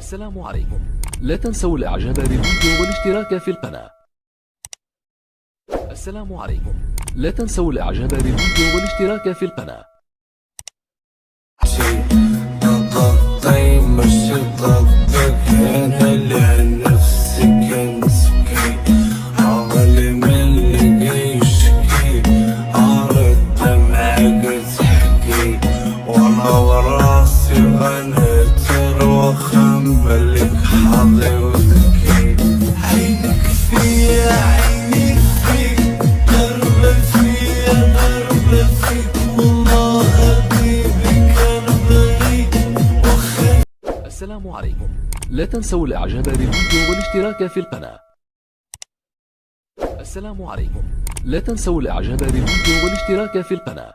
السلام عليكم. لا تنسوا الاعجاب بالفيديو والاشتراك في القناة. السلام عليكم. لا تنسوا الاعجاب بالفيديو والاشتراك في القناة. مش ضدك انا لنفسك امسكي عقلي من اللي يشكي عارض دمعك تحكي وانا وراسي انا تروى خملك حظي وذكي عينك فيا عيني فيك قربة فيا قربة فيك والله حبيبي قربي. السلام عليكم. لا تنسوا الاعجاب بالفيديو والاشتراك في القناة. السلام عليكم. لا تنسوا الاعجاب بالفيديو والاشتراك في القناة.